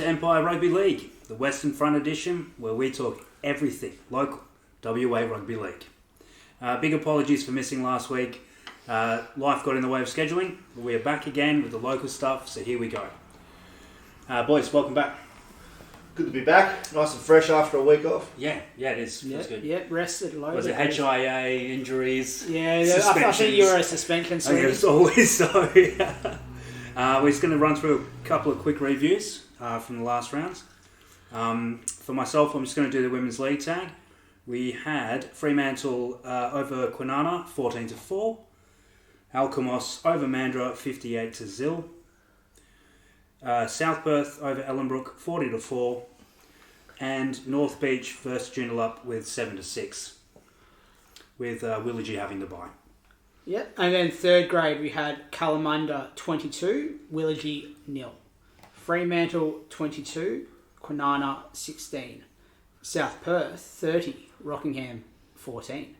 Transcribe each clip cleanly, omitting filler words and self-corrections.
Empire Rugby League, the Western Front edition, where we talk everything local WA Rugby League. Big apologies for missing last week. Life got in the way of scheduling, but we are back again with the local stuff, so here we go. Boys, welcome back. Good to be back. Nice and fresh after a week off. Yeah, it is. It's good. Yeah, rested, loaded. Was it HIA, injuries? Yeah, I think you were a suspension. I guess always so. We're just going to run through a couple of quick reviews from the last rounds. For myself, I'm just going to do the Women's League tag. We had Fremantle over Kwinana, 14-4. Alkimos over Mandurah, 58-0. South Perth over Ellenbrook, 40-4. And North Beach versus Joondalup with 7-6. With Willagee having the bye. Yep, and then third grade we had Kalamunda 22, Willagee 0. Fremantle 22, Kwinana 16. South Perth 30, Rockingham 14.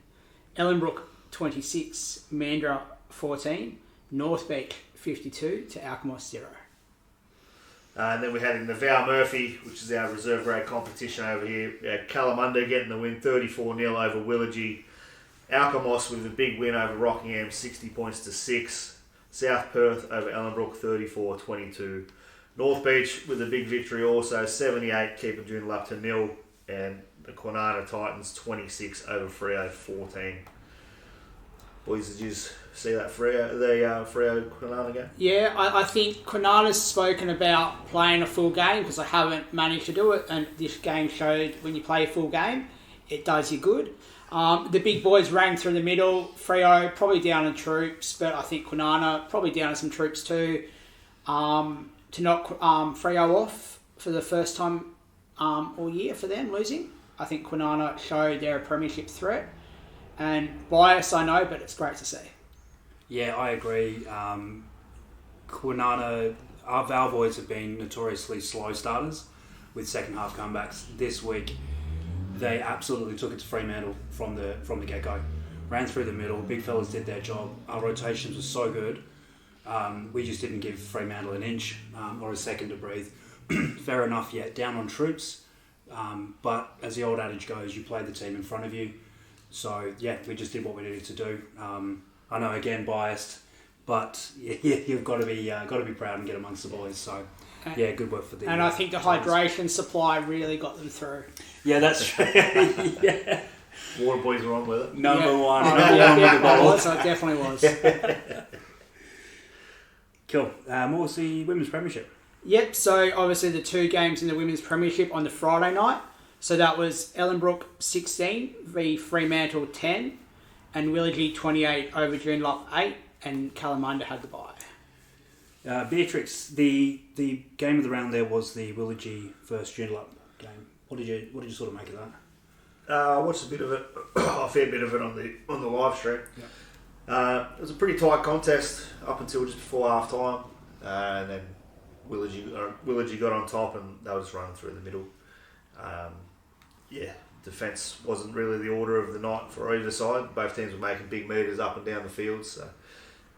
Ellenbrook 26, Mandurah 14. North Beach 52 to Alkimos 0. And then we had in the Val Murphy, which is our reserve grade competition over here, Kalamunda getting the win 34-0 over Willagee. Alkimos with a big win over Rockingham, 60 points to 6. South Perth over Ellenbrook, 34-22. North Beach with a big victory also, 78, keeping Joondalup to 0. And the Kwinana Titans, 26 over Freo, 14. Boys, did you see that Freo Kwinana game? Yeah, I think Kwinana's spoken about playing a full game because they haven't managed to do it, and this game showed when you play a full game, it does you good. The big boys rang through the middle. Freo probably down in troops, but I think Kwinana probably down in some troops too. To knock Freo off for the first time all year for them losing, I think Kwinana showed they're a premiership threat. And bias, I know, but it's great to see. Yeah, I agree. Kwinana, our Val boys have been notoriously slow starters with second half comebacks. This week, they absolutely took it to Fremantle from the get-go. Ran through the middle, big fellas did their job. Our rotations were so good. We just didn't give Fremantle an inch or a second to breathe. Fair enough, yet down on troops. But as the old adage goes, you play the team in front of you. So yeah, we just did what we needed to do. I know, again, biased, but yeah, you've got to be proud and get amongst the boys. So yeah, good work for them. And I think the hydration supply really got them through. Yeah, that's true. Yeah. Water boys were on with it. Number one with the ball. It definitely was. Cool. What was the Women's Premiership? Yep, so obviously the two games in the Women's Premiership on the Friday night. So that was Ellenbrook 16 v Fremantle 10 and Willagee 28 over Joondalup 8 and Kalamunda had the bye. Beatrix, the game of the round there was the Willagee versus Joondalup game. What did you sort of make of that? I watched a bit of it, a fair bit of it on the live stream. Yep. It was a pretty tight contest up until just before half time, and then Willagee got on top and they were just running through the middle. Defence wasn't really the order of the night for either side. Both teams were making big meters up and down the field. So,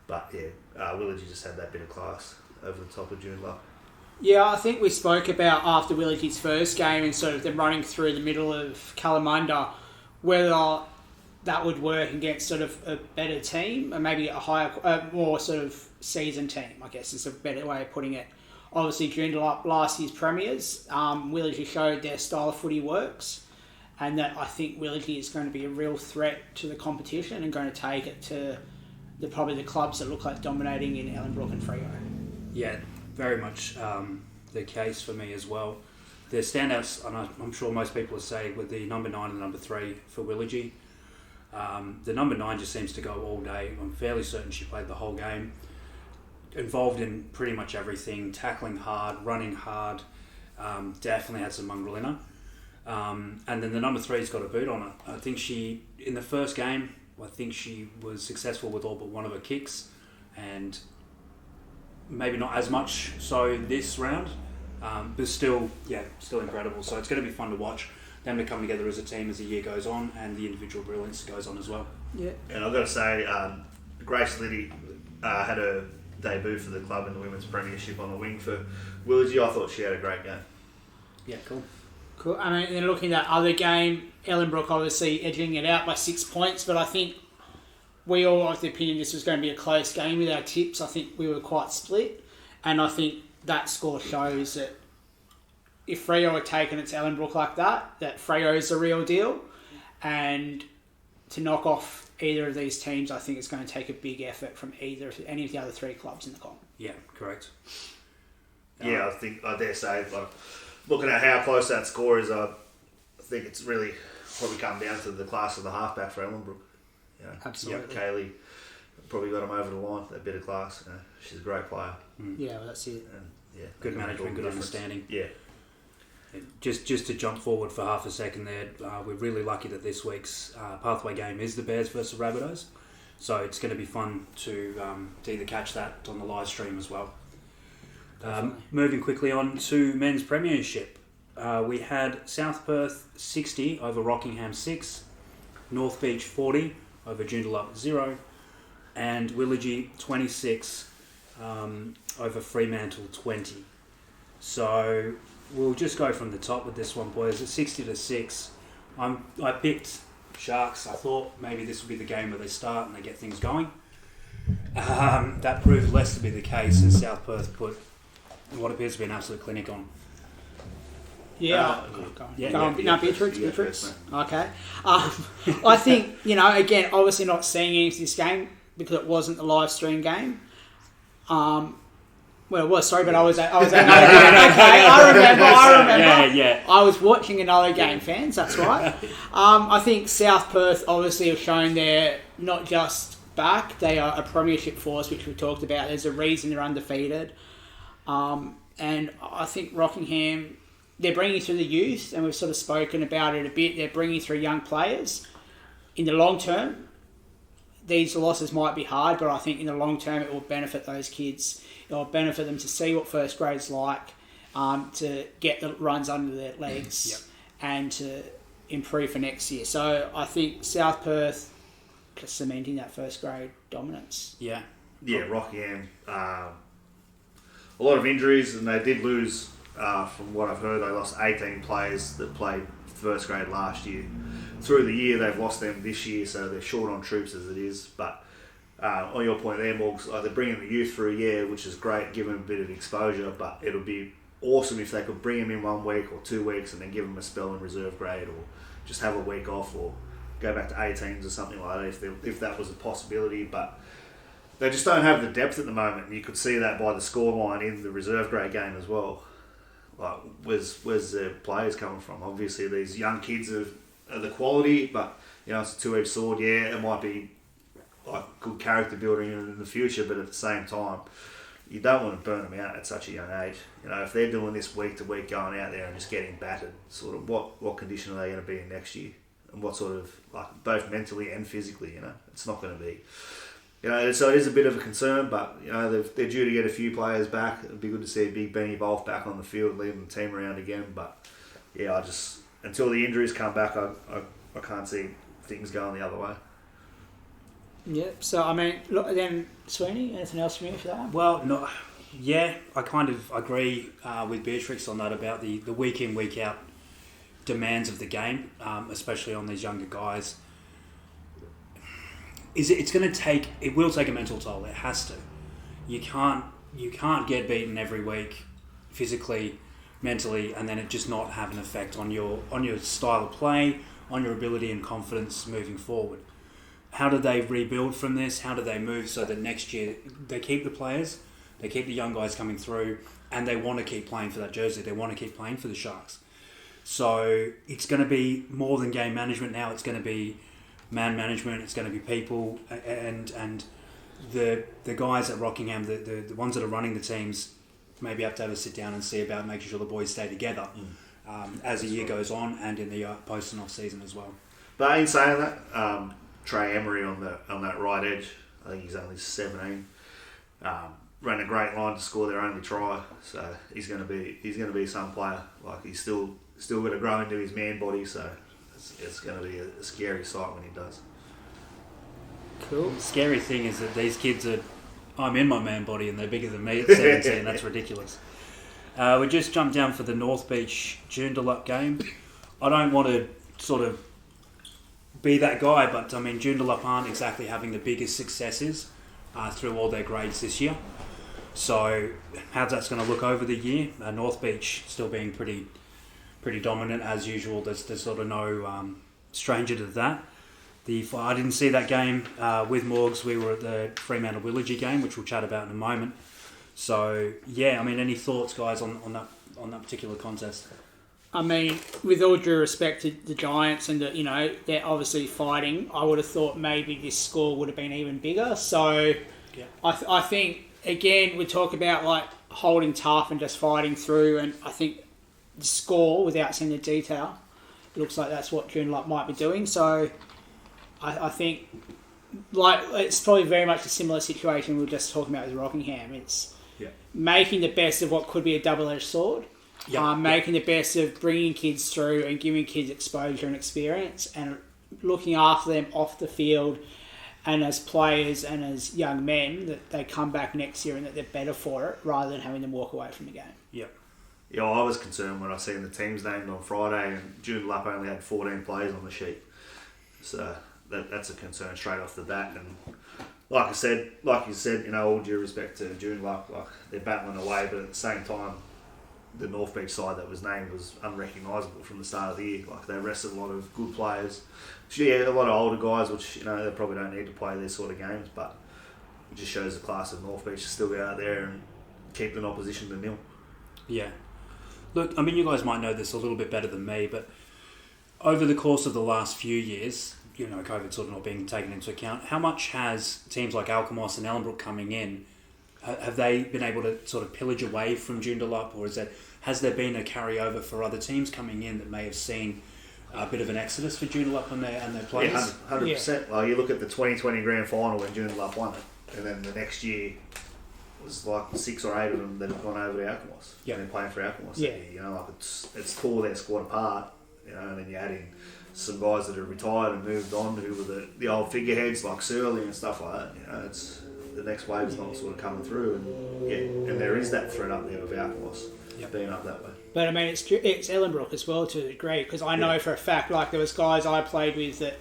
but Willagee just had that bit of class over the top of Joondalup. Yeah, I think we spoke about after Willagee's first game and sort of them running through the middle of Kalamunda, whether that would work against sort of a better team and maybe a more sort of seasoned team, I guess is a better way of putting it. Obviously, Joondalup last year's premiers. Willagee showed their style of footy works, and that I think Willagee is going to be a real threat to the competition and going to take it to probably the clubs that look like dominating in Ellenbrook and Freo. Yeah, very much the case for me as well. The standouts, and I'm sure most people will say, with the number 9 and number 3 for Willagee. The number 9 just seems to go all day. I'm fairly certain she played the whole game. Involved in pretty much everything, tackling hard, running hard, definitely had some mongrel in her. And then the number 3's got a boot on it. I think in the first game, I think she was successful with all but one of her kicks, and maybe not as much so this round, but still incredible. So it's going to be fun to watch them to come together as a team as the year goes on and the individual brilliance goes on as well. Yeah. And I've got to say, Grace Liddy had a debut for the club in the Women's Premiership on the wing for Willagee. I thought she had a great game. Yeah, cool. Cool. I mean, then looking at that other game, Ellenbrook obviously edging it out by 6 points, but I think we all like the opinion this was going to be a close game with our tips. I think we were quite split, and I think that score shows that if Freo had taken it to Ellenbrook like that Freo is the real deal, and to knock off either of these teams, I think it's going to take a big effort from any of the other three clubs in the comp. Yeah, correct. Yeah, I dare say, like, looking at how close that score is, I think it's really probably come down to the class of the halfback for Ellenbrook. You know, Absolutely. Kaylee probably got him over the line, that bit of class. You know, she's a great player. Yeah, well, that's it. And, Good management, good understanding. Yeah. Just to jump forward for half a second there, we're really lucky that this week's pathway game is the Bears versus Rabbitohs. So it's going to be fun to either catch that on the live stream as well. Moving quickly on to men's premiership. We had South Perth 60 over Rockingham 6, North Beach 40 over Joondalup 0, and Willagee 26 over Fremantle 20. So we'll just go from the top with this one, boys. At 60-6, I picked Sharks. I thought maybe this would be the game where they start and they get things going. That proved less to be the case as South Perth put what appears to be an absolute clinic on. Yeah. Beatrix. Okay. I think, again, obviously not seeing any of this game because it wasn't the live stream game. Well, it was, sorry, but I was at another game. Okay, I remember. Yeah. I was watching another game, fans, that's right. I think South Perth obviously have shown they're not just back, they are a premiership force, which we talked about. There's a reason they're undefeated. And I think Rockingham, they're bringing through the youth, and we've sort of spoken about it a bit. They're bringing through young players. In the long term, these losses might be hard, but I think in the long term it will benefit those kids. It will benefit them to see what first grade's like, to get the runs under their legs, and to improve for next year. So I think South Perth cementing that first grade dominance. Yeah, Rockingham. A lot of injuries, and they did lose, from what I've heard, they lost 18 players that played first grade last year. Through the year, they've lost them this year, so they're short on troops as it is. But on your point there, Morgz, they're bringing the youth through a year, which is great, give them a bit of exposure, but it'll be awesome if they could bring them in 1 week or 2 weeks and then give them a spell in reserve grade, or just have a week off, or go back to 18s or something like that if that was a possibility. But they just don't have the depth at the moment, and you could see that by the scoreline in the reserve grade game as well. Like, where's the players coming from? Obviously, these young kids are the quality, but it's a two-edged sword. Yeah, it might be like good character building in the future, but at the same time, you don't want to burn them out at such a young age. If they're doing this week to week, going out there and just getting battered, sort of what condition are they going to be in next year, and what sort of, like, both mentally and physically, it's not going to be. So it is a bit of a concern, but they're due to get a few players back. It'd be good to see Big Benny Bolf back on the field, leading the team around again. But yeah, until the injuries come back, I can't see things going the other way. Yep. So I mean, look, then Sweeney, anything else from you for that one? Well, no, yeah, I kind of agree with Beatrix on that about the week in, week out demands of the game, especially on these younger guys. It will take a mental toll. It has to. You can't get beaten every week, physically, mentally, and then it just not have an effect on your style of play, on your ability and confidence moving forward. How do they rebuild from this? How do they move so that next year they keep the players, they keep the young guys coming through, and they want to keep playing for that jersey. They want to keep playing for the Sharks. So it's going to be more than game management now. It's going to be man management. It's going to be people, and the guys at Rockingham, the ones that are running the teams, maybe have to have a sit down and see about making sure the boys stay together as the year goes on, and in the post and off season as well. But in saying that, Trey Emery on that right edge, I think he's only 17. Ran a great line to score their only try, so he's going to be some player. Like, he's still got to grow into his man body, so it's going to be a scary sight when he does. Cool. The scary thing is that these kids I'm in my man body and they're bigger than me at 17. That's ridiculous. We just jumped down for the North Beach Joondalup game. I don't want to sort of be that guy, but I mean, Joondalup aren't exactly having the biggest successes through all their grades this year. So how's that's going to look over the year? North Beach still being pretty dominant as usual. There's sort of no stranger to that. I didn't see that game with Morgz. We were at the Fremantle-Willagee game, which we'll chat about in a moment. So yeah, I mean, any thoughts, guys, on that particular contest? I mean, with all due respect to the Giants and they're obviously fighting, I would have thought maybe this score would have been even bigger. So Yeah. I think, again, we talk about like holding tough and just fighting through, and I think the score, without seeing the detail, it looks like that's what Joondalup might be doing. So I think like it's probably very much a similar situation we were just talking about with Rockingham. It's making the best of what could be a double-edged sword. Making the best of bringing kids through and giving kids exposure and experience and looking after them off the field and as players and as young men, that they come back next year and that they're better for it rather than having them walk away from the game. Yeah, I was concerned when I seen the teams named on Friday and Joondalup only had 14 players on the sheet. So that's a concern straight off the bat. And like you said, all due respect to Joondalup, like they're battling away, but at the same time, the North Beach side that was named was unrecognisable from the start of the year. Like they rested a lot of good players. A lot of older guys, which they probably don't need to play these sort of games, but it just shows the class of North Beach to still go out there and keep an opposition to nil. Yeah. Look, I mean, you guys might know this a little bit better than me, but over the course of the last few years, COVID sort of not being taken into account, how much has teams like Alkimos and Ellenbrook coming in, have they been able to sort of pillage away from Joondalup, or has there been a carryover for other teams coming in that may have seen a bit of an exodus for Joondalup and their players? Yeah, 100%. Well, you look at the 2020 grand final when Joondalup won it, and then the next year it was like 6 or 8 of them that have gone over to Alkimos. Yeah. And they're playing for Alkimos. Yeah. Like it's tore their squad apart, and then you add in some guys that have retired and moved on who were the old figureheads like Surly and stuff like that. It's the next wave is not sort of coming through, and there is that threat up there with Alkimos being up that way. But I mean, it's Ellenbrook as well to a degree, because I know for a fact, like there was guys I played with that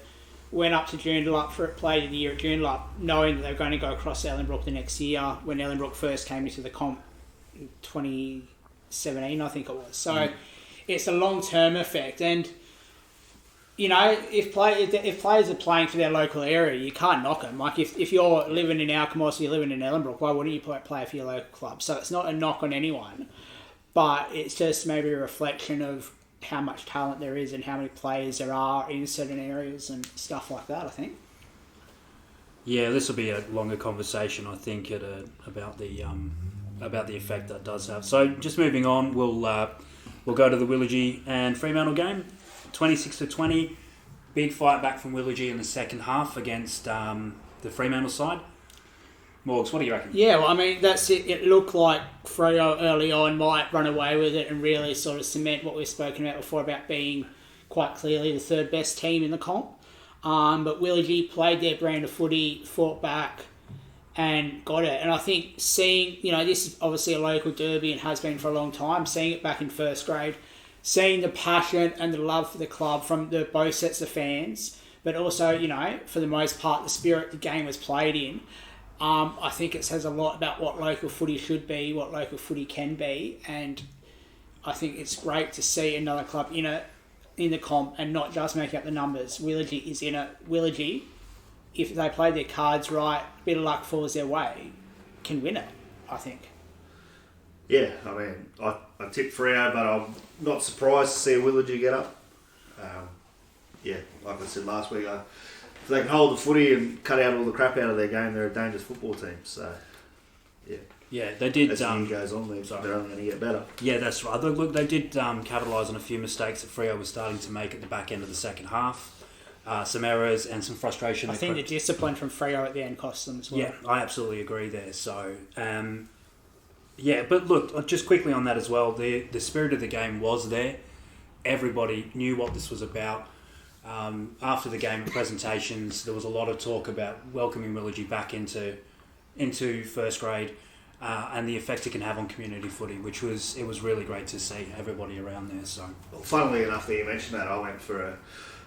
went up to Joondalup played a year at Joondalup, knowing that they were going to go across to Ellenbrook the next year when Ellenbrook first came into the comp in 2017, I think it was. So it's a long-term effect, and if players are playing for their local area, you can't knock them. Like if you're living in Alkimos or you're living in Ellenbrook, why wouldn't you play for your local club? So it's not a knock on anyone, but it's just maybe a reflection of how much talent there is and how many players there are in certain areas and stuff like that, I think. Yeah, this will be a longer conversation, I think, about the effect that does have. So just moving on, we'll go to the Willagee and Fremantle game. 26-20, big fight back from Willagee in the second half against the Fremantle side. Morgz, what do you reckon? Yeah, well, I mean, that's it. It looked like Freo early on might run away with it and really sort of cement what we've spoken about before about being quite clearly the third best team in the comp. But Willagee played their brand of footy, fought back and got it. And I think seeing, this is obviously a local derby and has been for a long time, seeing it back in first grade, seeing the passion and the love for the club from both sets of fans, but also, for the most part, the spirit the game was played in. I think it says a lot about what local footy should be, what local footy can be, and I think it's great to see another club in the comp and not just making up the numbers. Willagee is in it. Willagee, if they play their cards right, a bit of luck falls their way, can win it, I think. Yeah, I mean, I tipped Freo, but I'm not surprised to see Willagee get up. Like I said last week, if they can hold the footy and cut out all the crap out of their game, they're a dangerous football team. So, yeah, they did. As the year goes on, they're only going to get better. Yeah, that's right. Look, they did capitalise on a few mistakes that Freo was starting to make at the back end of the second half. Some errors and some frustration. I think the discipline from Freo at the end cost them as well. Yeah, I absolutely agree there. So, but look, just quickly on that as well, the spirit of the game was there. Everybody knew what this was about. After the game presentations, there was a lot of talk about welcoming Willagee back into first grade. and the effect it can have on community footy, it was really great to see everybody around there. So, well, funnily enough, that you mentioned that, I went for a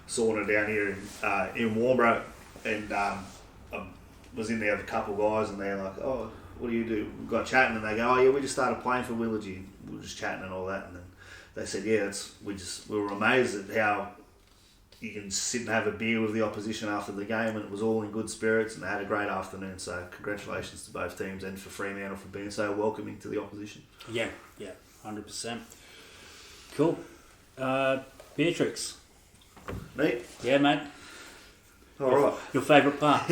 sauna down here in Warnbro, and I was in there with a couple of guys, and they're like, "Oh, what do you do?" We got chatting, and they go, "Oh yeah, we just started playing for Willagee." We were just chatting and all that, and then they said, "Yeah, we were amazed at how you can sit and have a beer with the opposition after the game, and it was all in good spirits, and they had a great afternoon." So congratulations to both teams, and for Fremantle for being so welcoming to the opposition. Yeah, 100%. Cool. Beatrix. Neat. Yeah, mate. All right. Your favourite part.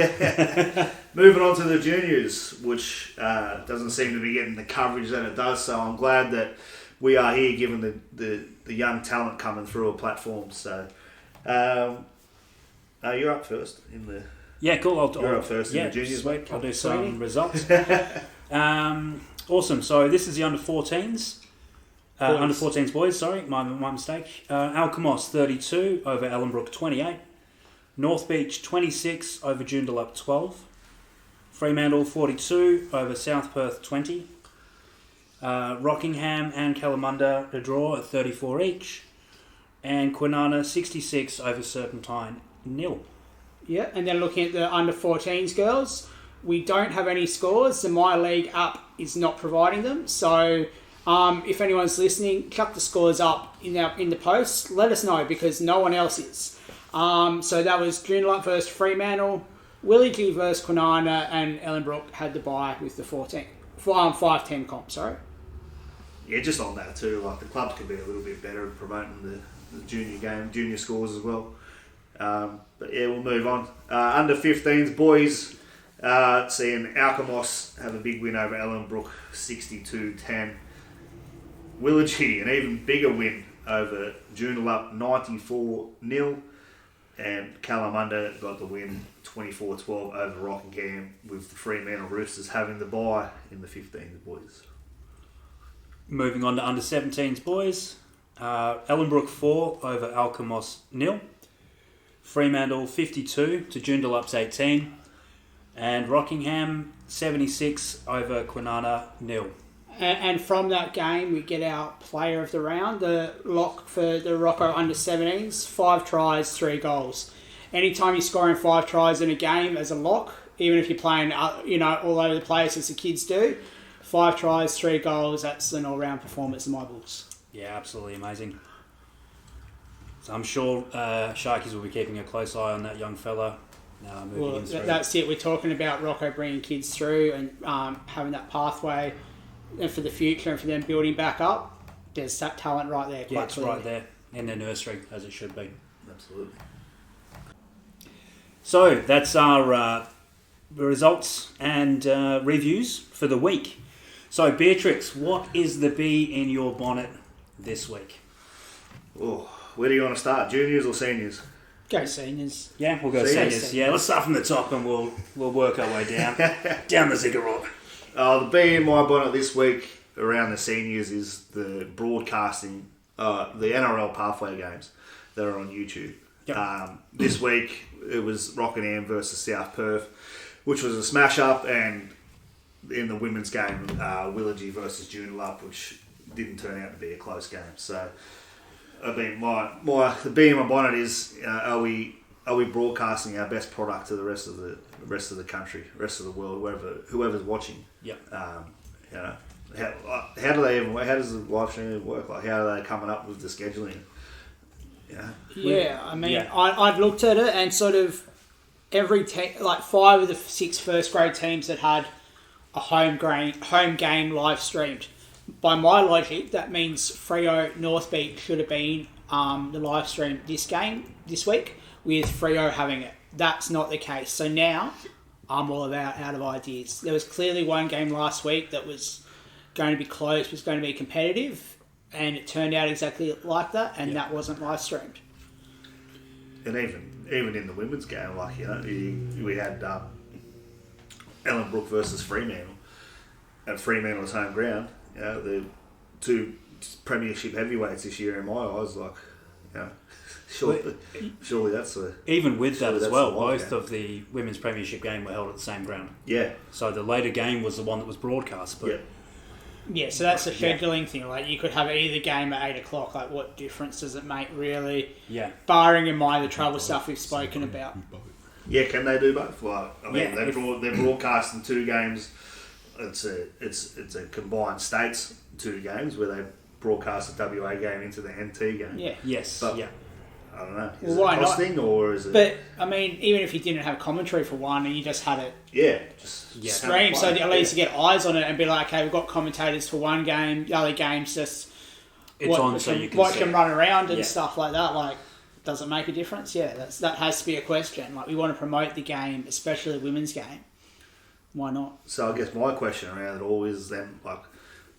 Moving on to the juniors, which doesn't seem to be getting the coverage that it does. So I'm glad that we are here, given the young talent coming through a platform. So you're up first in the. Yeah, cool. You're up first in the juniors. Sweet. I'll do some results. Awesome. So this is the under 14s. Under 14s boys. Sorry, my mistake. Alkimos 32 over Ellenbrook 28. North Beach 26 over Joondalup 12. Fremantle 42 over South Perth 20. Rockingham and Kalamunda a draw at 34 each. And Kwinana 66 over Serpentine 0. Yeah, and then looking at the under 14s girls, we don't have any scores. The My League app is not providing them. So if anyone's listening, chuck the scores up in the post. Let us know, because no one else is. So that was Joondalup versus Fremantle, Willagee versus Kwinana, and Ellenbrook had the bye with the 5-10 comp. Sorry. Yeah, just on that too. Like, the clubs could be a little bit better at promoting the junior game, junior scores as well. But yeah, we'll move on. Under 15s boys, seeing Alkimos have a big win over Ellenbrook, 62-10. Willagee, an even bigger win over Joondalup, 94-0. And Kalamunda got the win 24-12 over Rockingham, with the Fremantle Roosters having the bye in the 15s boys. Moving on to under 17s boys. Ellenbrook 4 over Alkimos 0. Fremantle 52 to Joondalup's 18. And Rockingham 76 over Kwinana 0. And from that game, we get our player of the round, the lock for the Rocco under 17s, 5 tries, 3 goals. Anytime you're scoring 5 tries in a game as a lock, even if you're playing, all over the place as the kids do, 5 tries, 3 goals, that's an all-round performance in my books. Yeah, absolutely amazing. So I'm sure Sharkies will be keeping a close eye on that young fella. That's it. We're talking about Rocco bringing kids through and having that pathway, and for the future, and for them building back up. There's that talent right there. Yeah, it's right there in their nursery, as it should be. Absolutely. So that's our results and reviews for the week. So Beatrix, what is the bee in your bonnet this week? Oh, where do you want to start? Juniors or seniors? Go seniors. Yeah, we'll go seniors. Yeah, let's start from the top and we'll work our way down down the ziggurat. The bee in my bonnet this week around the seniors is the broadcasting, the NRL pathway games that are on YouTube. Yep. This week it was Rockingham versus South Perth, which was a smash up, and in the women's game, Willagee versus Joondalup, which didn't turn out to be a close game. So, I mean, the bee in my bonnet is: are we broadcasting our best product to the rest of the country, rest of the world, whoever's watching? Yep. How does the live streaming work? Like, how are they coming up with the scheduling? I'd looked at it, and sort of every 5 of the 6 first grade teams that had a home game live streamed. By my logic, that means Freo North Beach should have been the live stream this week, with Freo having it. That's not the case. So now I'm all out of ideas. There was clearly one game last week that was going to be close, was going to be competitive, and it turned out exactly like that, and that wasn't live streamed. And even in the women's game, we had Ellenbrook versus Fremantle at Fremantle's home ground. The 2 premiership heavyweights this year in my eyes. You know, surely that's the... Even with that as that's well, the wild both game. of the women's premiership game were held at the same ground. Yeah. So the later game was the one that was broadcast. But Yeah. Yeah, so that's the scheduling thing. Like, you could have either game at 8 o'clock. Like, what difference does it make, really? yeah, Barring in mind the travel stuff we've spoken about. Yeah, can they do both? Well, I mean, Yeah, they're broadcasting 2 games. It's a combined states 2 games where they broadcast a WA game into the NT game. Yeah. yes, But- yeah. I don't know. Well, Is why it not? costing or is it... But, I mean, even if you didn't have commentary for one and you just had it yeah, just Yeah. streamed, so play. at least you get eyes on it and be like, okay, we've got commentators for one game, the other game's just It's on so you can watch see them it. run around and Yeah. stuff like that. Like, does it make a difference? Yeah, that has to be a question. Like, we want to promote the game, especially the women's game. Why not? So I guess my question around it all is then, like,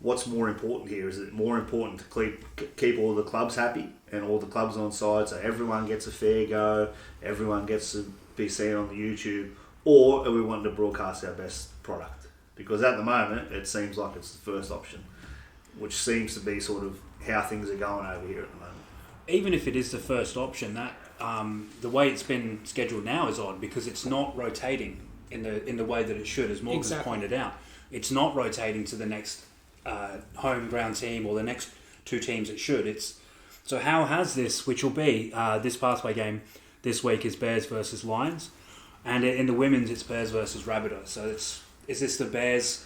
what's more important here? Is it more important to keep all the clubs happy and all the clubs on side so everyone gets a fair go, everyone gets to be seen on the YouTube, or are we wanting to broadcast our best product? Because at the moment, it seems like it's the first option, which seems to be sort of how things are going over here at the moment. Even if it is the first option, that the way it's been scheduled now is odd because it's not rotating in the way that it should, as Morgan Exactly. pointed out. It's not rotating to the next home ground team or the next 2 teams it should. So how has this, which will be this pathway game this week is Bears versus Lions, and in the women's it's Bears versus Rabbitohs. So is this the Bears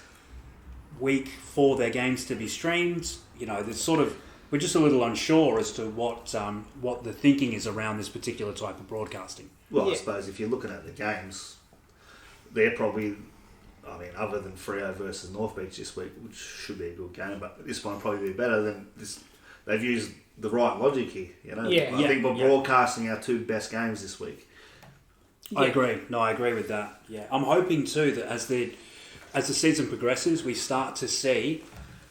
week for their games to be streamed? You know, there's sort of, we're just a little unsure as to what the thinking is around this particular type of broadcasting. Well, I Yeah. suppose if you're looking at the games, they're probably, I mean, other than Freo versus North Beach this week, which should be a good game, but this one will probably be better than this. They've used the right logic here, you know. Yeah. I think we're Yeah. broadcasting our 2 best games this week. I Yeah. agree. No, I agree with that. Yeah, I'm hoping too that as the season progresses, we start to see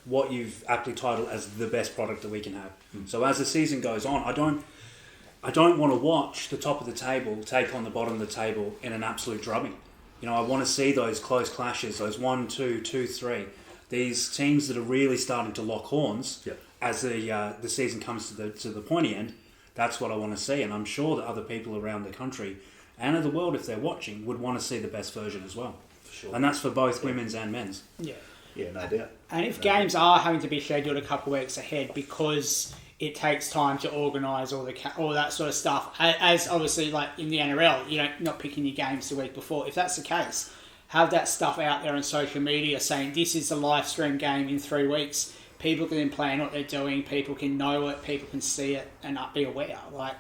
what you've aptly titled as the best product that we can have. So as the season goes on, I don't want to watch the top of the table take on the bottom of the table in an absolute drubbing. You know, I want to see those close clashes, those 1, 2, 2, 3. These teams that are really starting to lock horns Yep. as the season comes to the pointy end. That's what I want to see, and I'm sure that other people around the country and of the world, if they're watching, would want to see the best version as well. For sure. And that's for both women's and men's. Yeah. Yeah, no doubt. And if games are having to be scheduled a couple of weeks ahead because it takes time to organise all that sort of stuff, as obviously like in the NRL, you're not picking your games the week before. If that's the case, have that stuff out there on social media saying this is the live stream game in 3 weeks. People can then plan what they're doing, people can know it, people can see it and be aware. Like,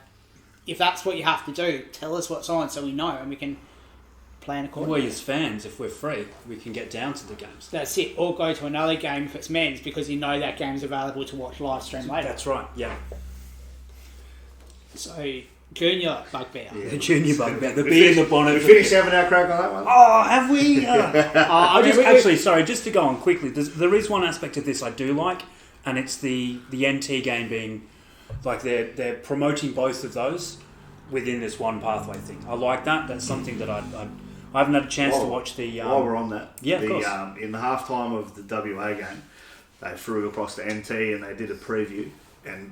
if that's what you have to do, tell us what's on so we know and we can plan accordingly. We as fans, if we're free, we can get down to the games. That's it. Or go to another game if it's men's because you know that game's available to watch live stream later. That's right, yeah. So, junior bugbear. Yeah. The junior bugbear, the We bee in the finished- bonnet. We finished having our crack on that one. Oh, have we? I Sorry, just to go on quickly, there is one aspect of this I do like, and it's the NT game being, like, they're promoting both of those within this one pathway thing. I like that. That's something that I haven't had a chance to watch the... While we're on that, yeah, of course. In the halftime of the WA game, they flew across to NT and they did a preview, and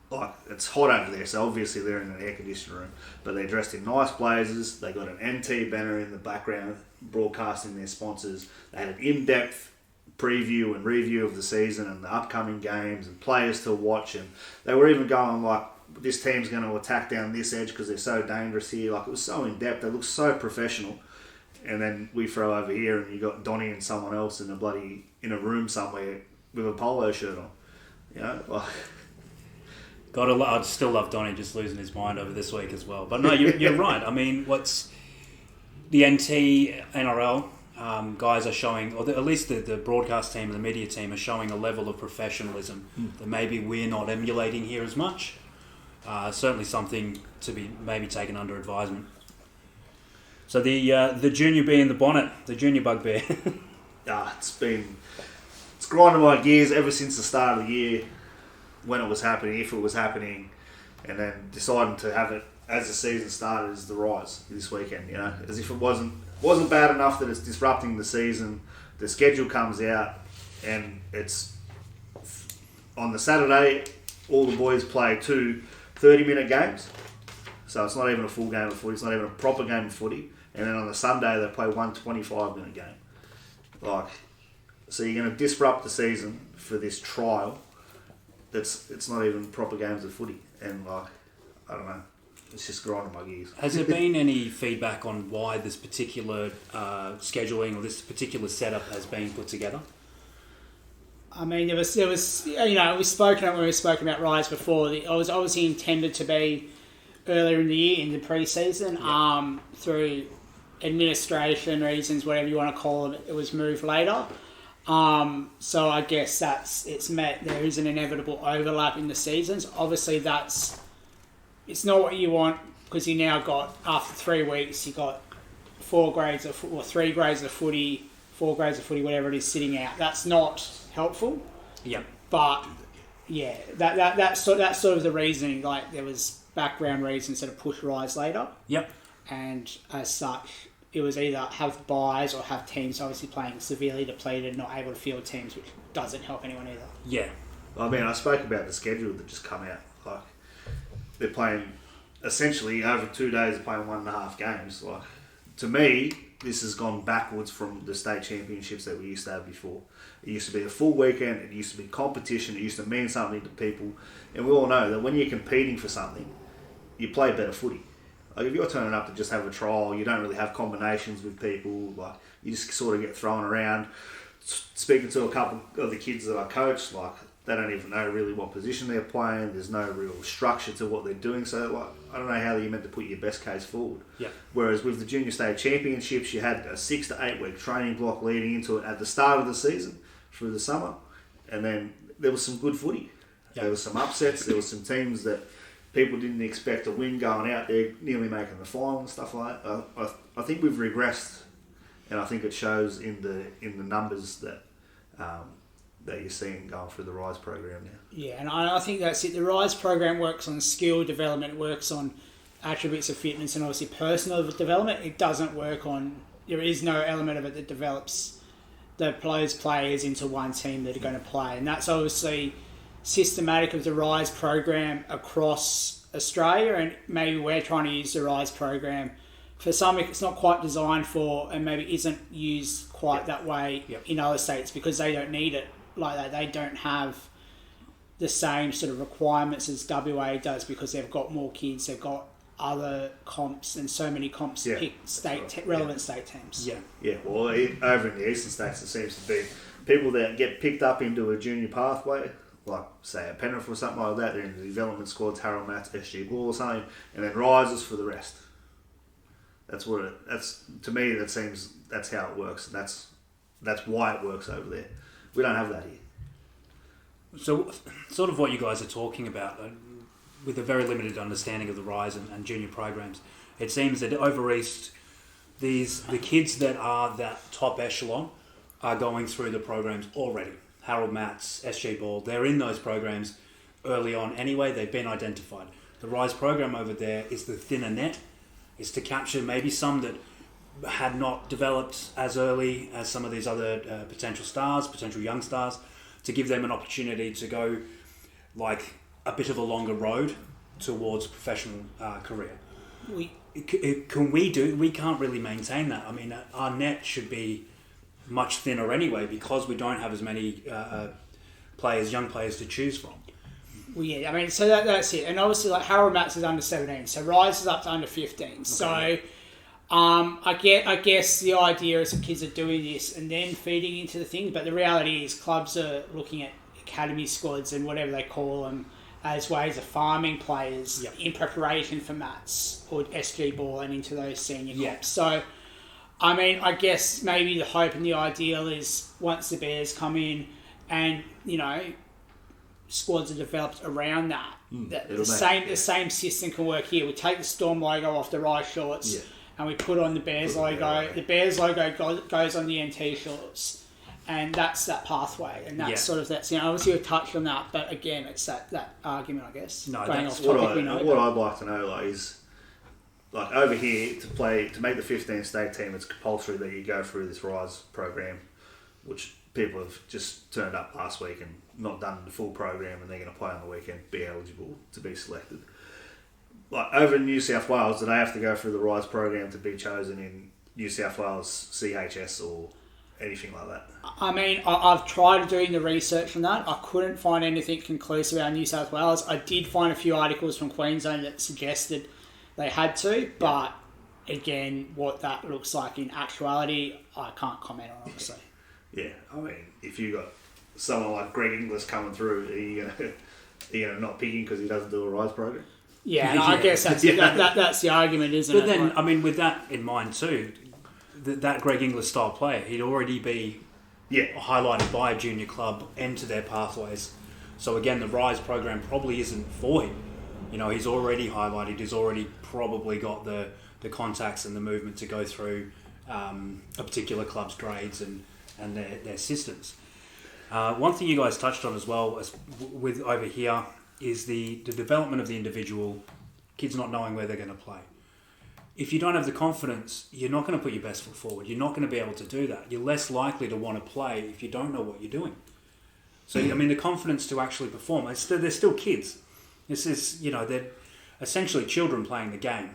like it's hot over there, so obviously they're in an air conditioning room, but they're dressed in nice blazers. They got an NT banner in the background broadcasting their sponsors. They had an in-depth preview and review of the season and the upcoming games and players to watch, and they were even going like, this team's going to attack down this edge because they're so dangerous here. Like, it was so in-depth. They looked so professional. And then we throw over here and you got Donnie and someone else in a room somewhere with a polo shirt on. You know, like... I'd still love Donnie just losing his mind over this week as well. But no, you're right. I mean, what's the NT NRL guys are showing, or at least the broadcast team and the media team are showing a level of professionalism that maybe we're not emulating here as much. Certainly something to be maybe taken under advisement. So the junior bee in the bonnet, the junior bugbear. It's grinding my gears ever since the start of the year, when it was happening, if it was happening, and then deciding to have it as the season started as the Rise this weekend. You know, as if it wasn't bad enough that it's disrupting the season. The schedule comes out, and it's on the Saturday. All the boys play two 30-minute games. So it's not even a full game of footy. It's not even a proper game of footy. And then on the Sunday, they play one 25-minute game. So you're going to disrupt the season for this trial. It's not even proper games of footy. And I don't know. It's just grinding my gears. Has there been any feedback on why this particular scheduling or this particular setup has been put together? I mean, there was we spoken when we spoke about Rise before. It was obviously intended to be earlier in the year in the pre-season. Through administration reasons, whatever you want to call it, it was moved later. So I guess there is an inevitable overlap in the seasons. Obviously, it's not what you want, because you now got, after 3 weeks, you got 3 grades of footy, 4 grades of footy, whatever it is, sitting out. That's not helpful. Yeah. But yeah, that's sort of the reasoning. Like, there was background reasons that have pushed Rise later. Yep. And as such, it was either have buys or have teams obviously playing severely depleted, not able to field teams, which doesn't help anyone either. Yeah. I mean, I spoke about the schedule that just come out. Like, they're playing, essentially, over 2 days, they're playing 1.5 games. Like, to me, this has gone backwards from the state championships that we used to have before. It used to be a full weekend, it used to be competition, it used to mean something to people. And we all know that when you're competing for something, you play better footy. Like, if you're turning up to just have a trial, you don't really have combinations with people. Like, you just sort of get thrown around. Speaking to a couple of the kids that I coach, like, they don't even know really what position they're playing. There's no real structure to what they're doing. So, like, I don't know how you're meant to put your best case forward. Yeah. Whereas with the junior state championships, you had a 6 to 8 week training block leading into it at the start of the season through the summer, and then there was some good footy. Yeah. There was some upsets. There was some teams that people didn't expect to win going out there, nearly making the final and stuff like that. I think we've regressed, and I think it shows in the numbers that you're seeing going through the Rise program now. Yeah, and I think that's it. The Rise program works on skill development, works on attributes of fitness, and obviously personal development. It doesn't work on. There is no element of it that develops those players into one team that are going to play, and that's obviously systematic of the Rise program across Australia, and maybe we're trying to use the Rise program for something it's not quite designed for, and maybe isn't used quite that way in other states, because they don't need it like that. They don't have the same sort of requirements as WA does, because they've got more kids, they've got other comps, and so many comps pick relevant state teams. Yeah. Well, over in the eastern states, it seems to be people that get picked up into a junior pathway, like say a Penrith or something like that. They're in the development squads, Harold Matts, SG Ball or something, and then rises for the rest. That's to me, that seems that's how it works. That's why it works over there. We don't have that here. So, sort of what you guys are talking about, with a very limited understanding of the Rise and junior programs, it seems that over East, the kids that are that top echelon are going through the programs already. Harold Matts, SG Ball, they're in those programs early on anyway. They've been identified. The Rise program over there is the thinner net. It's to capture maybe some that had not developed as early as some of these other potential stars, potential young stars, to give them an opportunity to go like a bit of a longer road towards a professional career. We can't really maintain that. I mean, our net should be much thinner anyway, because we don't have as many young players to choose from. Well, yeah, I mean, so that's it. And obviously, like, Harold Matts is under 17, so Rise is up to under 15. Okay. So I guess the idea is that kids are doing this and then feeding into the thing, but the reality is clubs are looking at academy squads and whatever they call them as ways of farming players in preparation for Matts or SG Ball and into those senior comps. So, I mean, I guess maybe the hope and the ideal is once the Bears come in and, you know, squads are developed around that. The same system can work here. We take the Storm logo off the Rise shorts and we put on the Bears logo. The Bears logo goes on the NT shorts, and that's that pathway. And that's sort of that's, you know, obviously we touched on that, but again, it's that argument, I guess. No, that's what I'd like to know, like, is like over here to make the 15 state team, it's compulsory that you go through this Rise program, which people have just turned up last week and not done the full program, and they're going to play on the weekend, be eligible to be selected. Like over in New South Wales, do they have to go through the RISE program to be chosen in New South Wales CHS or anything like that? I mean, I've tried doing the research on that. I couldn't find anything conclusive about New South Wales. I did find a few articles from Queensland that suggested they had to, but again, what that looks like in actuality, I can't comment on, obviously. Yeah, I mean, if you got someone like Greg Inglis coming through, are you gonna not pick him because he doesn't do a RISE program? Yeah, and I guess that's that's the argument, isn't it? But then, I mean, with that in mind too, that Greg Inglis style player, he'd already be highlighted by a junior club into their pathways. So again, the RISE program probably isn't for him. You know, he's already highlighted. He's already probably got the contacts and the movement to go through a particular club's grades and their systems. One thing you guys touched on as well as with over here is the development of the individual, kids not knowing where they're going to play. If you don't have the confidence, you're not going to put your best foot forward. You're not going to be able to do that. You're less likely to want to play if you don't know what you're doing. So, I mean, the confidence to actually perform, they're still kids. This is, you know, they're essentially children playing the game.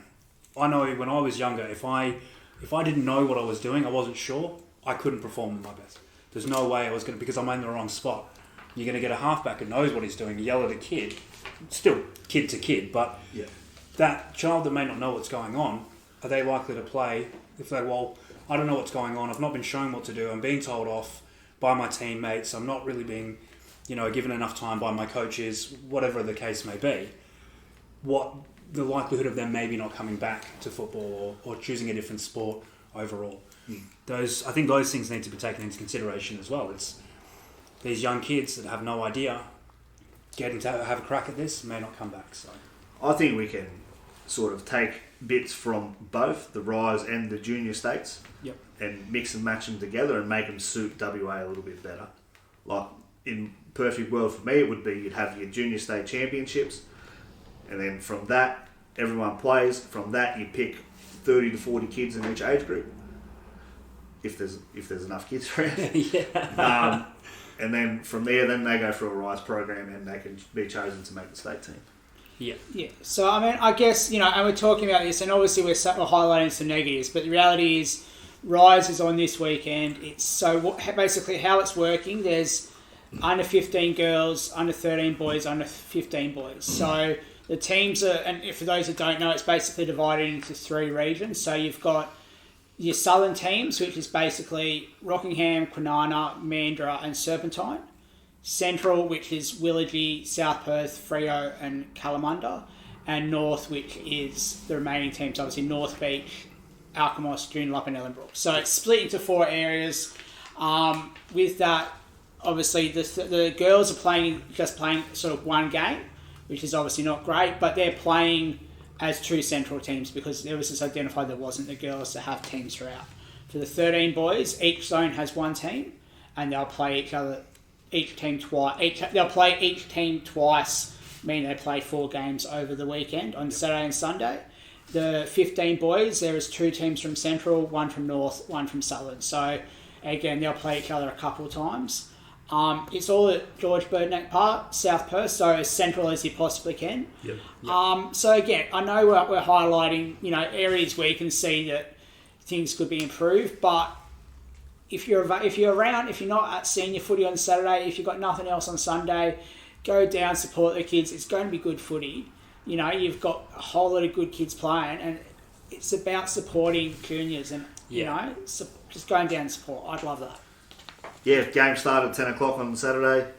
I know when I was younger, if I didn't know what I was doing, I wasn't sure, I couldn't perform at my best. There's no way I was going to, because I'm in the wrong spot. You're going to get a halfback who knows what he's doing, yell at a kid, still kid to kid, but that child that may not know what's going on, are they likely to play if they, well, I don't know what's going on, I've not been shown what to do, I'm being told off by my teammates, I'm not really being, you know, given enough time by my coaches, whatever the case may be, what the likelihood of them maybe not coming back to football or choosing a different sport overall. I think those things need to be taken into consideration as well. It's these young kids that have no idea getting to have a crack at this may not come back. So I think we can sort of take bits from both the RISE and the junior states and mix and match them together and make them suit WA a little bit better. Like in perfect world for me, it would be you'd have your junior state championships, and then from that everyone plays. From that you pick 30 to 40 kids in each age group, if there's enough kids around. And then from there, then they go through a RISE program and they can be chosen to make the state team. Yeah. So, I mean, I guess, you know, and we're talking about this, and obviously we're highlighting some negatives, but the reality is RISE is on this weekend. It's so basically how it's working, there's under 15 girls, under 13 boys, under 15 boys. So the teams are, and for those that don't know, it's basically divided into 3 regions. So you've got your southern teams, which is basically Rockingham, Kwinana, Mandurah and Serpentine. Central, which is Willagee, South Perth, Freo and Kalamunda. And North, which is the remaining teams, obviously North Beach, Alkimos, Joondalup and Ellenbrook. So it's split into 4 areas. With that, obviously the girls are just playing sort of one game, which is obviously not great, but they're playing as 2 central teams because it was just identified there wasn't the girls to have teams throughout. For the 13 boys, each zone has 1 team, and they'll play each team twice, meaning they play 4 games over the weekend on Saturday and Sunday. The 15 boys, there is 2 teams from Central, 1 from North, 1 from Southern. So again, they'll play each other a couple of times. It's all at George Birdneck Park, South Perth, so as central as you possibly can. So again, I know we're highlighting, you know, areas where you can see that things could be improved, but if you're around, if you're not at senior footy on Saturday, if you've got nothing else on Sunday, go down, support the kids. It's going to be good footy. You know, you've got a whole lot of good kids playing, and it's about supporting juniors and, you know, just going down and support. I'd love that. Yeah, game started at 10 o'clock on Saturday,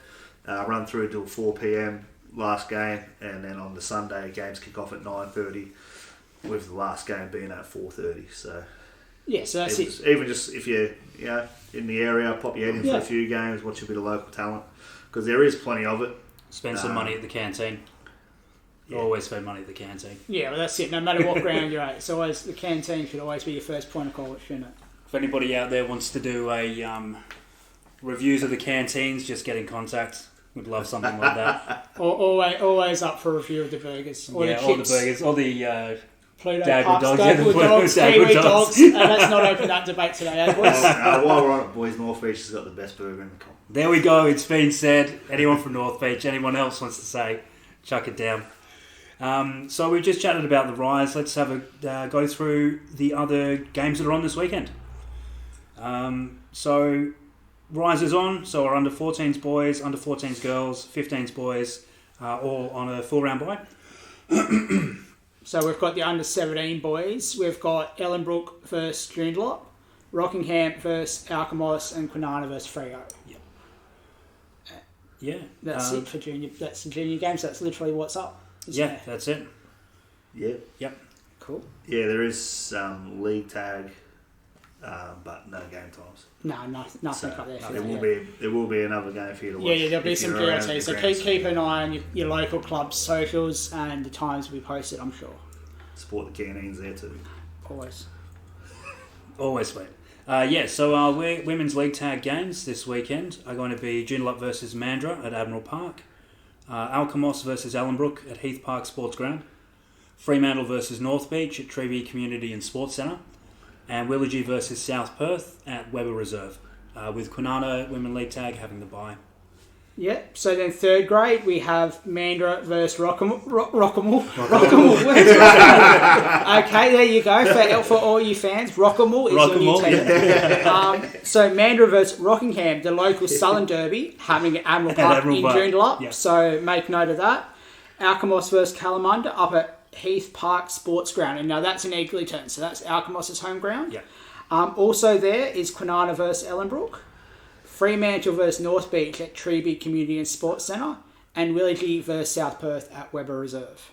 run through till 4 p.m, last game, and then on the Sunday, games kick off at 9:30, with the last game being at 4:30. So so that's it. Even just if you're in the area, pop your head in for a few games, watch a bit of local talent, because there is plenty of it. Spend some money at the canteen. Always spend money at the canteen. Yeah, well that's it. No matter what ground you're at, it's always the canteen should always be your first point of call, shouldn't it? If anybody out there wants to do a reviews of the canteens, just get in contact. We'd love something like that. Always up for a review of the burgers. Or the chips. All the burgers, all the Pluto Dagwood Pups, Dogs, Dagwood yeah, Dogs, Dagwood Kiwi Dogs. Dogs. Let's not open that debate today, eh, boys? While we're on it, boys, North Beach has got the best burger in the comp. There we go. It's been said. Anyone from North Beach, anyone else wants to say, chuck it down. So we've just chatted about the Rise. Let's have a go through the other games that are on this weekend. So Rise is on. So our under 14s boys, under 14s girls, 15s boys, all on a full round bye. So we've got the under 17 boys. We've got Ellenbrook versus Joondalup, Rockingham versus Alkimos, and Kwinana versus Freo. Yeah, That's it for junior. That's the junior games. That's literally what's up. Yeah, that's it. Yeah. Yep. Cool. Yeah, there is some league tag, but no game times. No, nothing up there. There will be another game for you to watch. Yeah, there'll be if some you're around guarantees. the So ground. keep an eye on your local club's socials, and the times will be posted, I'm sure. Support the canteens there too. Always. Always sweet. So our women's league tag games this weekend are going to be Joondalup versus Mandurah at Admiral Park, Alkimos versus Ellenbrook at Heath Park Sports Ground, Fremantle versus North Beach at Trevi Community and Sports Centre, and Willagee versus South Perth at Weber Reserve, with Kwinana Women League Tag having the bye. Yeah, so then third grade, we have Mandurah versus Rockamore. Okay, there you go. For all you fans, Rockamore is your new team. So Mandurah versus Rockingham, the local Southern Derby, happening at Admiral Park in Joondalup. Yeah. So make note of that. Alkimos versus Kalamunda up at Heath Park Sports Ground. And now that's in Eagleton, so that's Alkimos' home ground. Yeah. Also there is Kwinana versus Ellenbrook. Fremantle versus North Beach at Treeby Community and Sports Centre, and Willagee versus South Perth at Weber Reserve.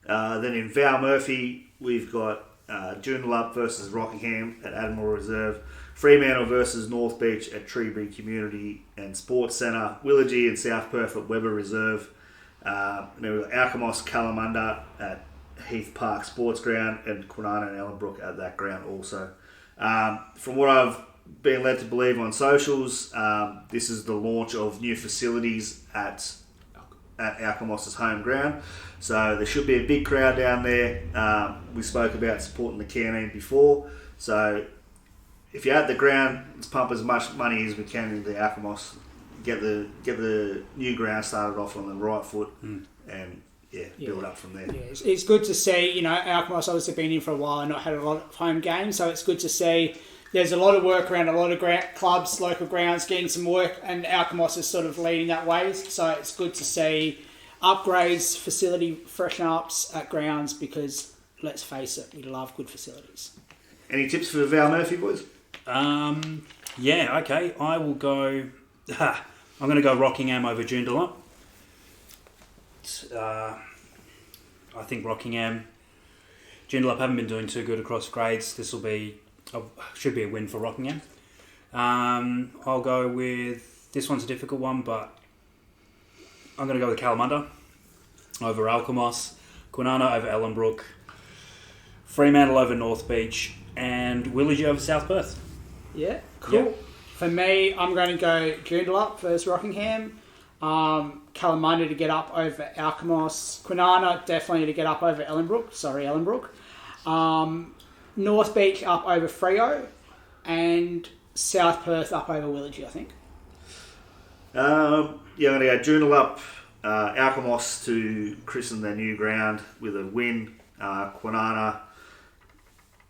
Then in Val Murphy, we've got Joondalup versus Rockingham at Admiral Reserve, Fremantle versus North Beach at Treeby Community and Sports Centre, Willagee and South Perth at Weber Reserve. Then we've got Alkimos Kalamunda at Heath Park Sports Ground, and Kwinana and Ellenbrook at that ground also. From what I've been led to believe on socials, this is the launch of new facilities at Alkimos' home ground, so there should be a big crowd down there. We spoke about supporting the canteen before, so if you're at the ground, let's pump as much money as we can into Alkimos, get the new ground started off on the right foot, and build up from there. Yeah, it's good to see. Alkimos obviously been in for a while and not had a lot of home games, so it's good to see. There's a lot of work around a lot of clubs, local grounds, getting some work, and Alkimos is sort of leading that way. So it's good to see upgrades, facility freshen ups at grounds, because let's face it, we love good facilities. Any tips for Val Murphy, boys? Okay. I will go. I'm going to go Rockingham over Joondalup. I think Joondalup haven't been doing too good across grades. This will be. Should be a win for Rockingham. I'll go with... This one's a difficult one, but I'm going to go with Kalamunda over Alkimos, Kwinana over Ellenbrook, Fremantle over North Beach, and Willagee over South Perth. Yeah, cool. Yeah. For me, I'm going to go Joondalup versus Rockingham, Kalamunda to get up over Alkimos, Kwinana definitely to get up over Ellenbrook. Sorry, Ellenbrook. North Beach up over Freo, and South Perth up over Willagee, I think. I'm going to go Joondalup, Alkimos to christen their new ground with a win. Kwinana,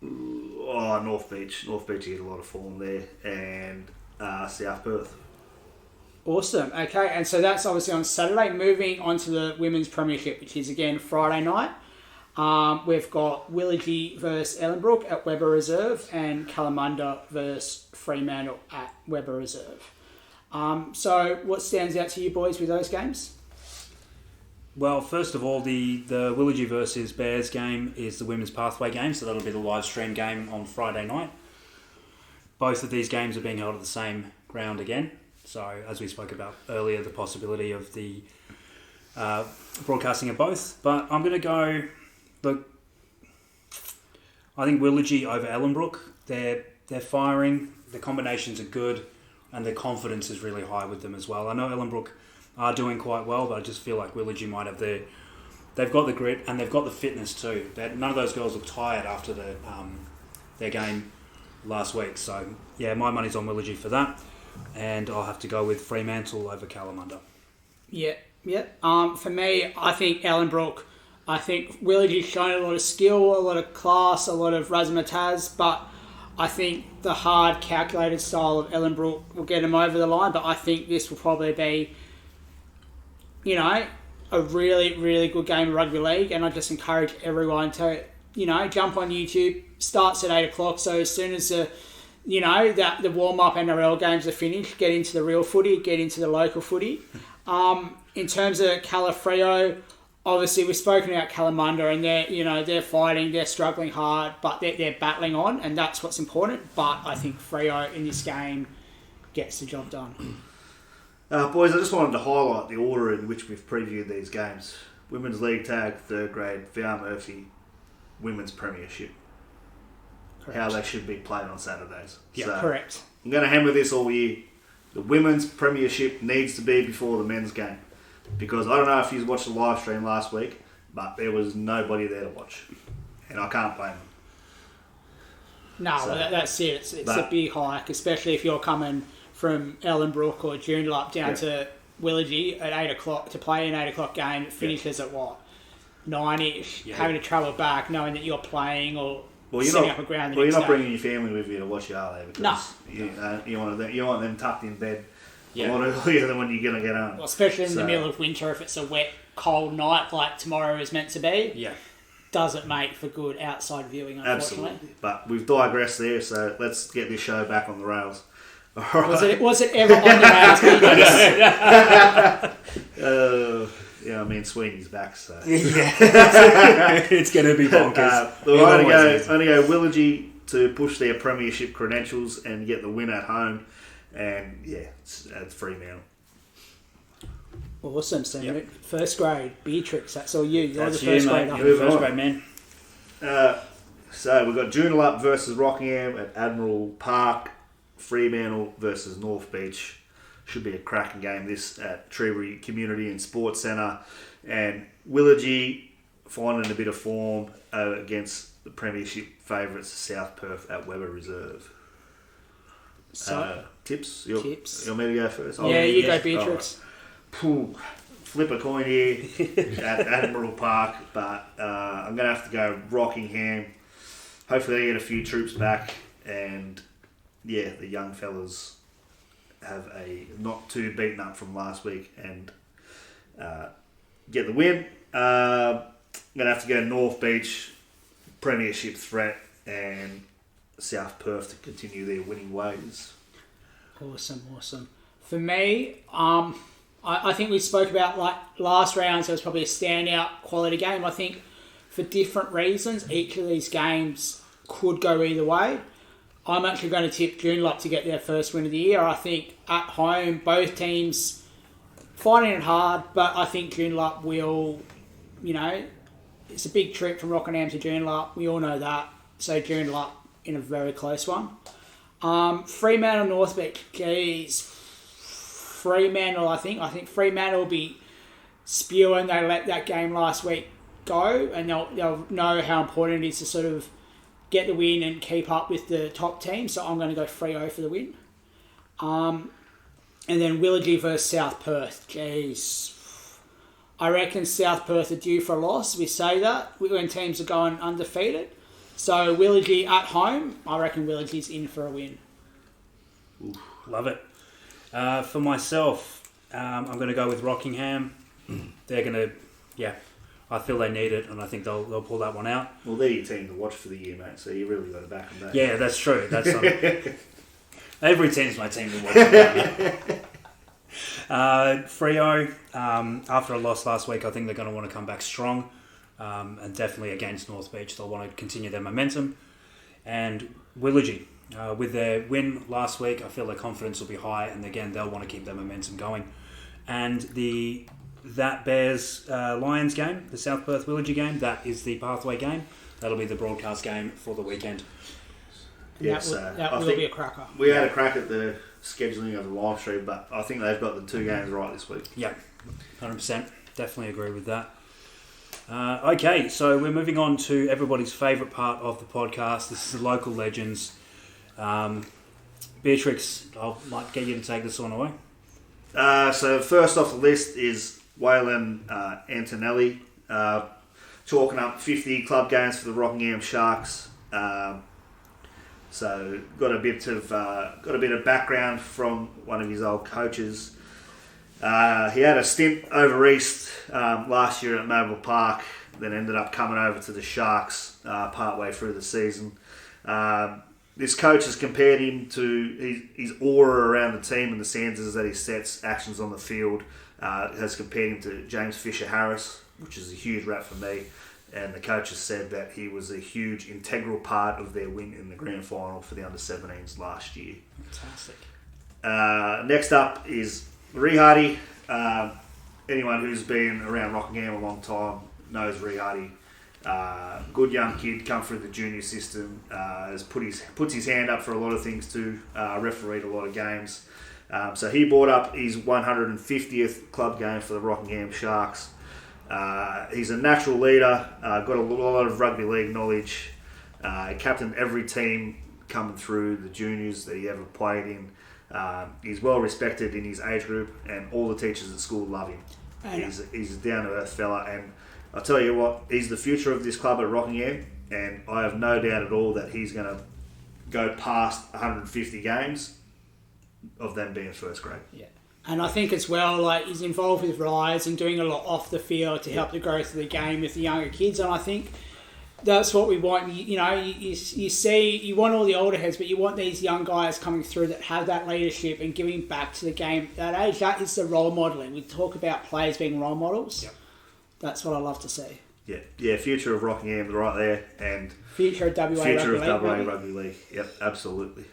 North Beach. North Beach get a lot of form there, and South Perth. Awesome. Okay, and so that's obviously on Saturday. Moving on to the Women's Premiership, which is again Friday night. We've got Willagee versus Ellenbrook at Weber Reserve, and Kalamunda versus Fremantle at Weber Reserve. So what stands out to you boys with those games? Well, first of all, the Willagee versus Bears game is the Women's Pathway game, so that'll be the live stream game on Friday night. Both of these games are being held at the same ground again. So, as we spoke about earlier, the possibility of the broadcasting of both. But I'm going to go... Look, I think Willagee over Ellenbrook. They're firing. The combinations are good, and the confidence is really high with them as well. I know Ellenbrook are doing quite well, but I just feel like Willagee might have the they've got the grit and they've got the fitness too. None of those girls look tired after their game last week. So, yeah, my money's on Willagee for that. And I'll have to go with Fremantle over Kalamunda. Yeah. For me, I think Ellenbrook. I think Willagee's shown a lot of skill, a lot of class, a lot of razzmatazz, but I think the hard, calculated style of Ellenbrook will get him over the line. But I think this will probably be, a really, really good game of rugby league, and I just encourage everyone to, jump on YouTube. Starts at 8 o'clock, so as soon as the warm-up NRL games are finished, get into the real footy, get into the local footy. In terms of Calafrio, obviously we've spoken about Kalamunda, and they're fighting, they're struggling hard, but they're battling on, and that's what's important. But I think Freo in this game gets the job done. Boys, I just wanted to highlight the order in which we've previewed these games. Women's League Tag, 3rd grade, VR Murphy, Women's Premiership. Correct. How they should be played on Saturdays. Yeah, so, correct. I'm going to hammer this all year. The Women's Premiership needs to be before the men's game. Because I don't know if you watched the live stream last week, but there was nobody there to watch. And I can't blame them. No, that's it. It's a big hike, especially if you're coming from Ellenbrook or Joondalup down to Willagee at 8 o'clock to play an 8 o'clock game. It finishes at 9-ish, having to travel back, knowing that you're playing or setting up a ground the next you're not day. bringing your family with you to watch it, are they? Because you want them tucked in bed a lot earlier than when you're going to get home. Well, especially in the middle of winter, if it's a wet, cold night like tomorrow is meant to be. Yeah. Doesn't make for good outside viewing, unfortunately. Absolutely. But we've digressed there, so let's get this show back on the rails. All right. Was it ever on the rails? Sweeney's back, so... It's going to be bonkers. I'm going to go Willagee to push their premiership credentials and get the win at home. And, it's Fremantle. Awesome, Sam. Yep. 1st grade, Beatrix, that's all you. You're that's the first grade. You're the first grade, man. So we've got Joondalup versus Rockingham at Admiral Park. Fremantle versus North Beach. Should be a cracking game, this at Treasury Community and Sports Centre. And Willagee finding a bit of form against the premiership favourites South Perth at Weber Reserve. So, tips? Tips. You want me to go first? You go Beatrix. Right. Flip a coin here at Admiral Park, but I'm going to have to go Rockingham. Hopefully they get a few troops back, and the young fellas have a not too beaten up from last week and get the win. I'm going to have to go North Beach, premiership threat, and South Perth to continue their winning ways. Awesome. For me, I think we spoke about last round, so it's probably a standout quality game. I think for different reasons, each of these games could go either way. I'm actually going to tip Joondalup to get their first win of the year. I think at home, both teams finding it hard, but I think Joondalup will, it's a big trip from Rockingham to Joondalup. We all know that. So Joondalup in a very close one. Fremantle, North Beach. Geez. Fremantle, I think Fremantle will be spewing. They let that game last week go, and they'll know how important it is to sort of get the win and keep up with the top team. So I'm going to go Freo for the win. And then Willagee versus South Perth. Jeez. I reckon South Perth are due for a loss. We say that when teams are going undefeated. So Willagee at home, I reckon Willagee's in for a win. Ooh, love it. For myself, I'm going to go with Rockingham. They're going to, I feel they need it, and I think they'll pull that one out. Well, they're your team to watch for the year, mate, so you really got to back them back. Yeah, that's true. That's every team's my team to watch. Freo, after a loss last week, I think they're going to want to come back strong, and definitely against North Beach, they'll want to continue their momentum. And Willagee, with their win last week, I feel their confidence will be high, and again, they'll want to keep their momentum going. And that Bears Lions game, the South Perth Willagee game, that is the pathway game. That'll be the broadcast game for the weekend. Yes, that will be a cracker. We had a crack at the scheduling of the live stream, but I think they've got the 2 games right this week. Yeah, 100%. Definitely agree with that. Okay, so we're moving on to everybody's favourite part of the podcast. This is the local legends. Beatrix, I might get you to take this one away. So first off the list is Waylon Antonelli, chalking up 50 club games for the Rockingham Sharks. So got a bit of background from one of his old coaches. He had a stint over east last year at Mabel Park, then ended up coming over to the Sharks partway through the season. This coach has compared him to his aura around the team and the stances that he sets, actions on the field, has compared him to James Fisher-Harris, which is a huge rap for me. And the coach has said that he was a huge integral part of their win in the grand final for the under-17s last year. Fantastic. Next up is Ree Hardy. Anyone who's been around Rockingham a long time knows Ree Hardy. Good young kid, come through the junior system, has puts his hand up for a lot of things too, refereed a lot of games. So he brought up his 150th club game for the Rockingham Sharks. He's a natural leader, got a lot of rugby league knowledge, captained every team coming through the juniors that he ever played in. He's well respected in his age group, and all the teachers at school love him. He's a down-to-earth fella, and I'll tell you what, he's the future of this club at Rockingham, and I have no doubt at all that he's going to go past 150 games of them being first grade. Yeah. And I think as well, like, he's involved with Rise and doing a lot off the field to help the growth of the game with the younger kids, and I think that's what we want. You see, you want all the older heads, but you want these young guys coming through that have that leadership and giving back to the game at that age. That is the role modelling. We talk about players being role models. Yep. That's what I love to see. Yeah. Future of Rockingham, right there, and future of WA Rugby League. Yep, absolutely.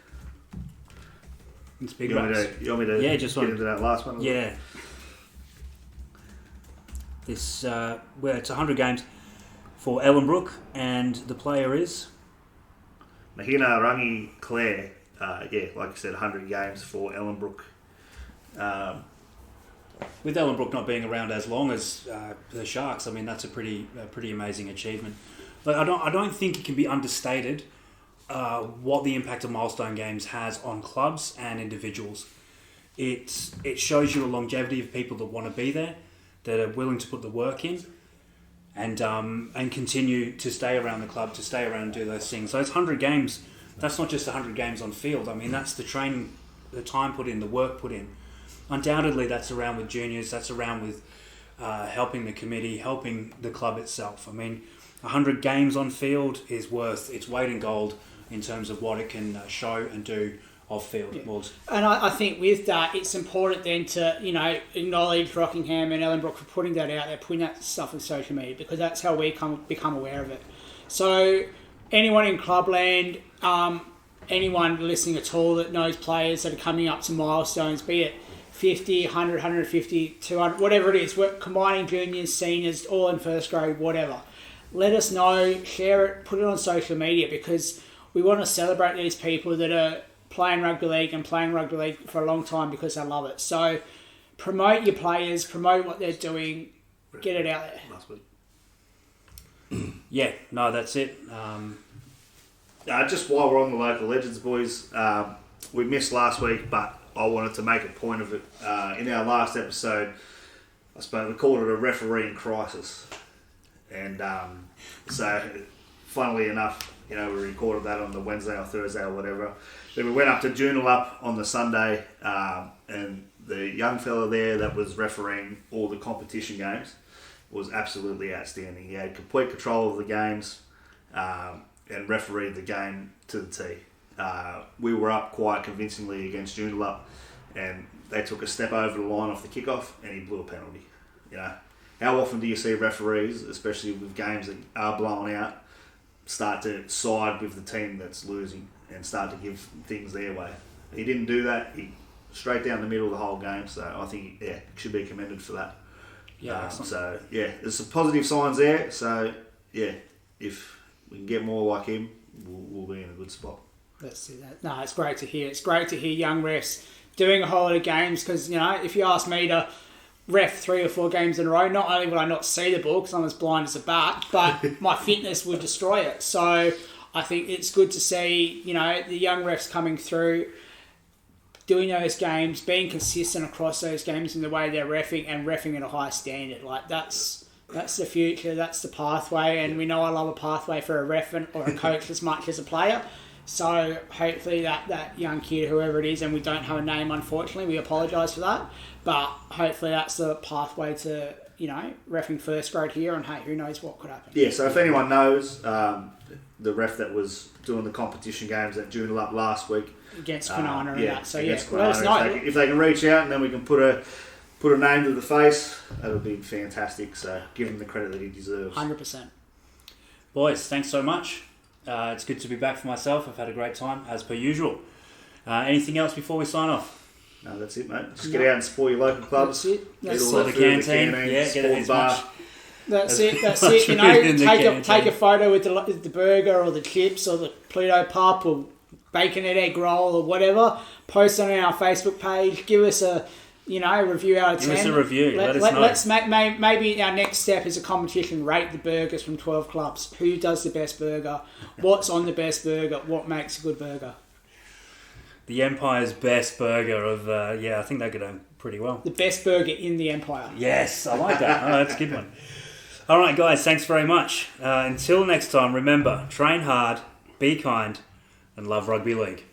It's big. You want me to get into that last one? Yeah. This it's 100 games for Ellenbrook, and the player is Mahina Rangi Clare. Like I said, 100 games for Ellenbrook. With Ellenbrook not being around as long as the Sharks, I mean that's a pretty amazing achievement. But I don't think it can be understated what the impact of milestone games has on clubs and individuals. It shows you a longevity of people that want to be there, that are willing to put the work in, and continue to stay around the club, to stay around and do those things. So it's 100 games. That's not just 100 games on field. I mean, that's the training, the time put in, the work put in. Undoubtedly, that's around with juniors. That's around with helping the committee, helping the club itself. I mean, 100 games on field is worth its weight in gold in terms of what it can show and do off field. Yeah. And I think with that, it's important then to acknowledge Rockingham and Ellenbrook for putting that out there, putting that stuff on social media, because that's how we become aware of it. So anyone in clubland, anyone listening at all that knows players that are coming up to milestones, be it 50, 100, 150, 200, whatever it is, we're combining juniors, seniors, all in first grade, whatever. Let us know, share it, put it on social media, because we want to celebrate these people that are playing rugby league for a long time because they love it. So promote your players, promote what they're doing, get it out there. Last week. Yeah, no, that's it. Just while we're on the local legends, boys, we missed last week, but I wanted to make a point of it. In our last episode, I suppose we called it a refereeing crisis. And so, funnily enough, we recorded that on the Wednesday or Thursday or whatever. Then we went up to Joondalup on the Sunday, and the young fella there that was refereeing all the competition games was absolutely outstanding. He had complete control of the games and refereed the game to the T. We were up quite convincingly against Joondalup, and they took a step over the line off the kickoff, and he blew a penalty. How often do you see referees, especially with games that are blown out, start to side with the team that's losing and start to give things their way? He didn't do that. He straight down the middle of the whole game. So I think, should be commended for that. Yeah. There's some positive signs there. So, if we can get more like him, we'll be in a good spot. Let's see that. No, it's great to hear. It's great to hear young refs doing a whole lot of games because, if you ask me to ref 3 or 4 games in a row, not only would I not see the ball because I'm as blind as a bat, but my fitness would destroy it. So I think it's good to see, the young refs coming through, doing those games, being consistent across those games in the way they're reffing and reffing at a high standard. Like that's the future, that's the pathway, and we know I love a pathway for a ref or a coach as much as a player. So hopefully that young kid, whoever it is, and we don't have a name unfortunately, we apologise for that, but hopefully that's the pathway to, reffing first grade here, and hey, who knows what could happen. Yeah, so if anyone knows, the ref that was doing the competition games at Joondalup last week, against Kwinana and that. So against let us know. If they can reach out and then we can put a name to the face, that would be fantastic. So give him the credit that he deserves. 100%. Boys, thanks so much. It's good to be back for myself. I've had a great time, as per usual. Anything else before we sign off? No, that's it, mate. Just get out and support your local clubs. That's it. Get all the that food in canteen. the canteen. Yeah, get it as much. That's it. Food Take a photo with the burger or the chips or the Pluto pup or bacon and egg roll or whatever. Post on our Facebook page. Give us a review out of 10. Give us a review. Let us know. Let's maybe our next step is a competition. Rate the burgers from 12 clubs. Who does the best burger? What's on the best burger? What makes a good burger? The Empire's best burger of I think they could do pretty well. The best burger in the Empire. Yes, I like that. Oh, that's a good one. All right, guys, thanks very much. Until next time, remember, train hard, be kind, and love rugby league.